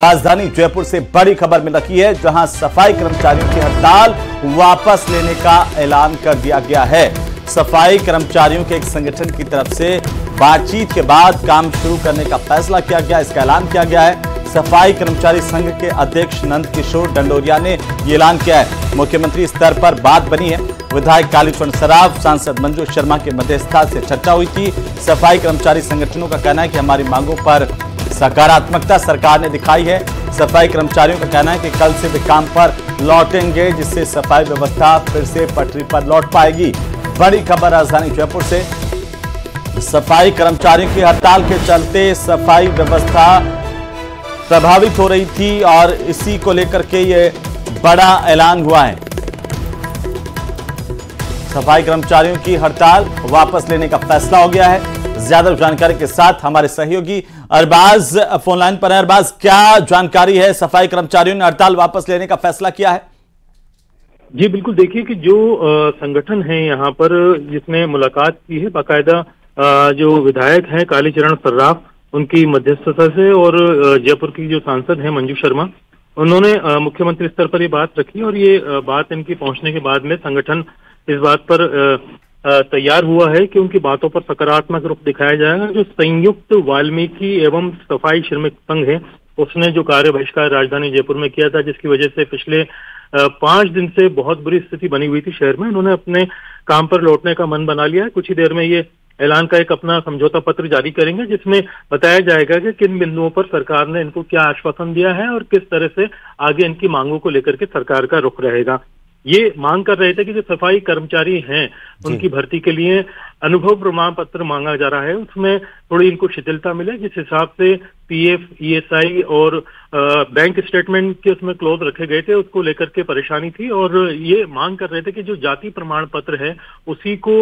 राजधानी जयपुर से बड़ी खबर मिल रही है, जहां सफाई कर्मचारियों की हड़ताल वापस लेने का ऐलान कर दिया गया है। सफाई कर्मचारियों के एक संगठन की तरफ से बातचीत के बाद काम शुरू करने का फैसला किया गया, इसका ऐलान किया गया है। सफाई कर्मचारी संघ के अध्यक्ष नंद किशोर डंडोरिया ने ये ऐलान किया है। मुख्यमंत्री स्तर पर बात बनी है। विधायक कालीचरण सराफ, सांसद मंजू शर्मा के मध्यस्थता से चर्चा हुई थी। सफाई कर्मचारी संगठनों का कहना है कि हमारी मांगों पर सकारात्मकता सरकार ने दिखाई है। सफाई कर्मचारियों का कहना है कि कल से वे काम पर लौटेंगे, जिससे सफाई व्यवस्था फिर से पटरी पर लौट पाएगी। बड़ी खबर राजधानी जयपुर से। सफाई कर्मचारियों की हड़ताल के चलते सफाई व्यवस्था प्रभावित हो रही थी और इसी को लेकर के ये बड़ा ऐलान हुआ है। सफाई कर्मचारियों की हड़ताल वापस लेने का फैसला हो गया है। ज्यादा जानकारी के साथ हमारे सहयोगी अरबाज फोन लाइन पर है। अरबाज, क्या जानकारी है? सफाई कर्मचारियों ने हड़ताल वापस लेने का फैसला किया है। जी बिल्कुल, देखिए कि जो संगठन है यहाँ पर जिसने मुलाकात की है, बाकायदा जो विधायक हैं कालीचरण सर्राफ, उनकी मध्यस्थता से, और जयपुर की जो सांसद हैं मंजू शर्मा, उन्होंने मुख्यमंत्री स्तर पर ये बात रखी और ये बात इनकी पहुंचने के बाद में संगठन इस बात पर तैयार हुआ है कि उनकी बातों पर सकारात्मक रुख दिखाया जाएगा। जो संयुक्त वाल्मीकि एवं सफाई श्रमिक संघ है, उसने जो कार्य बहिष्कार राजधानी जयपुर में किया था, जिसकी वजह से पिछले 5 दिन से बहुत बुरी स्थिति बनी हुई थी शहर में, उन्होंने अपने काम पर लौटने का मन बना लिया है। कुछ ही देर में ये ऐलान का एक अपना समझौता पत्र जारी करेंगे, जिसमें बताया जाएगा कि किन बिंदुओं पर सरकार ने इनको क्या आश्वासन दिया है और किस तरह से आगे इनकी मांगों को लेकर के सरकार का रुख रहेगा। ये मांग कर रहे थे कि जो सफाई कर्मचारी हैं उनकी भर्ती के लिए अनुभव प्रमाण पत्र मांगा जा रहा है, उसमें थोड़ी इनको शिथिलता मिले, जिस हिसाब से पीएफ, ईएसआई और बैंक स्टेटमेंट के उसमें क्लोज रखे गए थे, उसको लेकर के परेशानी थी। और ये मांग कर रहे थे कि जो जाति प्रमाण पत्र है उसी को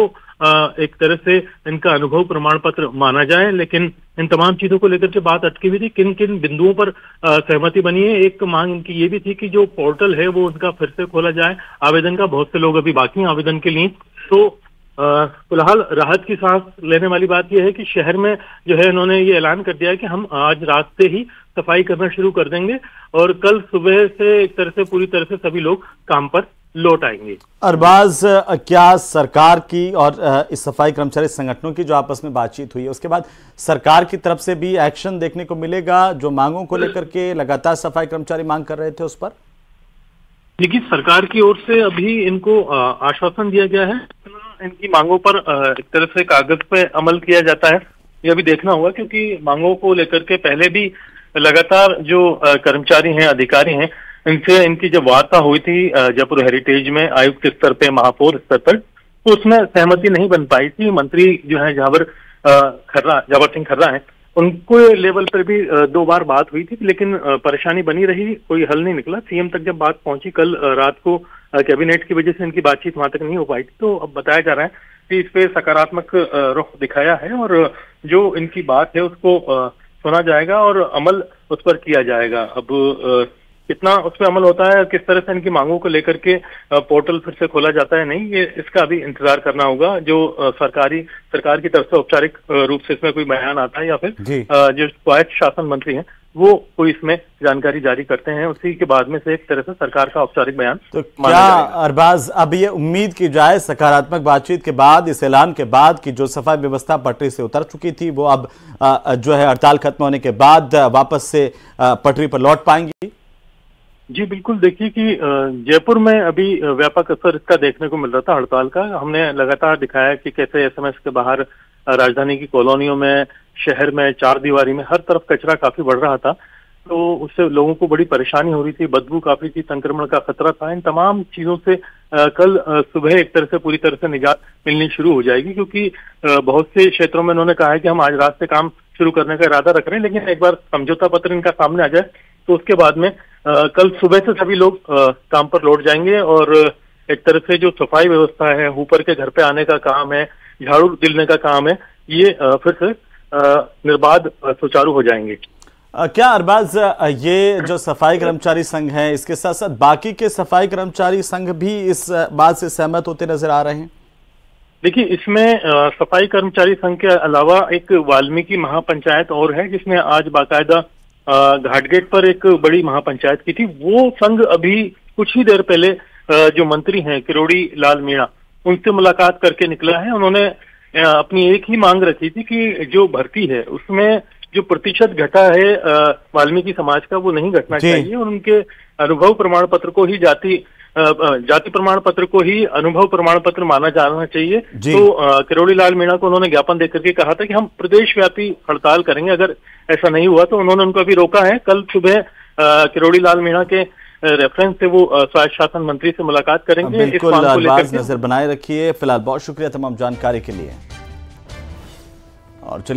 एक तरह से इनका अनुभव प्रमाण पत्र माना जाए। लेकिन इन तमाम चीजों को लेकर के बात अटकी हुई थी। किन किन बिंदुओं पर सहमति बनी है? एक मांग इनकी ये भी थी कि जो पोर्टल है वो उनका फिर से खोला जाए आवेदन का। बहुत से लोग अभी बाकी हैं आवेदन के लिए। तो फिलहाल राहत की सांस लेने वाली बात यह है कि शहर में जो है इन्होंने ये ऐलान कर दिया है कि हम आज रात से ही सफाई करना शुरू कर देंगे और कल सुबह से एक तरह से पूरी तरह से सभी लोग काम पर लौट आएंगे। अरबाज, क्या सरकार की और इस सफाई कर्मचारी संगठनों की जो आपस में बातचीत हुई है, उसके बाद सरकार की तरफ से भी एक्शन देखने को मिलेगा? जो मांगों को लेकर के लगातार सफाई कर्मचारी मांग कर रहे थे उस पर? देखिए, सरकार की ओर से अभी इनको आश्वासन दिया गया है, इनकी मांगों पर एक तरह से कागज पे अमल किया जाता है, ये अभी देखना होगा। क्योंकि मांगों को लेकर के पहले भी लगातार जो कर्मचारी हैं, अधिकारी हैं, इनसे इनकी जब वार्ता हुई थी जयपुर हेरिटेज में आयुक्त स्तर पे, महापौर स्तर पर, तो उसमें सहमति नहीं बन पाई थी। मंत्री जो है जावर सिंह खर्रा है, उनको लेवल पर भी 2 बार बात हुई थी, लेकिन परेशानी बनी रही, कोई हल नहीं निकला। सीएम तक जब बात पहुंची कल रात को, कैबिनेट की वजह से इनकी बातचीत वहां तक नहीं हो पाई थी। तो अब बताया जा रहा है कि इस पे सकारात्मक रुख दिखाया है और जो इनकी बात है उसको सुना जाएगा और अमल उस पर किया जाएगा। अब कितना उस पर अमल होता है, किस तरह से इनकी मांगों को लेकर के पोर्टल फिर से खोला जाता है, नहीं, ये इसका अभी इंतजार करना होगा। जो सरकार की तरफ से औपचारिक रूप से इसमें कोई बयान आता है या फिर जो स्वायत्त शासन मंत्री हैं वो कोई इसमें जानकारी जारी करते हैं, उसी के बाद में से एक तरह से सरकार का औपचारिक बयान। तो क्या अरबाज, अब ये उम्मीद की जाए सकारात्मक बातचीत के बाद, इस ऐलान के बाद, कि जो सफाई व्यवस्था पटरी से उतर चुकी थी वो अब जो है हड़ताल खत्म होने के बाद वापस से पटरी पर लौट पाएंगी? जी बिल्कुल, देखिए कि जयपुर में अभी व्यापक असर इसका देखने को मिल रहा था हड़ताल का। हमने लगातार दिखाया कि कैसे एसएमएस के बाहर राजधानी की कॉलोनियों में, शहर में, चार दीवारी में हर तरफ कचरा काफी बढ़ रहा था, तो उससे लोगों को बड़ी परेशानी हो रही थी, बदबू काफी थी, संक्रमण का खतरा था। इन तमाम चीजों से कल सुबह एक तरह से पूरी तरह से निजात मिलनी शुरू हो जाएगी, क्योंकि बहुत से क्षेत्रों में उन्होंने कहा है कि हम आज रात से काम शुरू करने का इरादा रख रहे हैं, लेकिन एक बार समझौता पत्र इनका सामने आ जाए तो उसके बाद में कल सुबह से सभी लोग काम पर लौट जाएंगे और एक तरह से जो सफाई व्यवस्था है, ऊपर के घर पे आने का काम है, झाड़ू दिलने का काम है, ये फिर से निर्बाध सुचारू हो जाएंगे। क्या अरबाज, ये जो सफाई कर्मचारी संघ है, इसके साथ साथ बाकी के सफाई कर्मचारी संघ भी इस बात से सहमत होते नजर आ रहे हैं? देखिए, इसमें सफाई कर्मचारी संघ के अलावा एक वाल्मीकि महापंचायत और है, जिसने आज बाकायदा घाटगेट पर एक बड़ी महापंचायत की थी। वो संघ अभी कुछ ही देर पहले जो मंत्री हैं किरोड़ी लाल मीणा, उनसे मुलाकात करके निकला है। उन्होंने अपनी एक ही मांग रखी थी कि जो भर्ती है उसमें जो प्रतिशत घटा है वाल्मीकि समाज का, वो नहीं घटना चाहिए और उनके अनुभव प्रमाण पत्र को ही जाति प्रमाण पत्र को ही अनुभव प्रमाण पत्र माना जाना चाहिए। तो किरोड़ी लाल मीणा को उन्होंने ज्ञापन देकर के कहा था कि हम प्रदेश व्यापी हड़ताल करेंगे अगर ऐसा नहीं हुआ तो। उन्होंने उनको अभी रोका है। कल सुबह किरोड़ी लाल मीणा के रेफरेंस से वो स्वायत्त शासन मंत्री से मुलाकात करेंगे। बिल्कुल, नजर बनाए रखिए। फिलहाल बहुत शुक्रिया तमाम जानकारी के लिए। और चलिए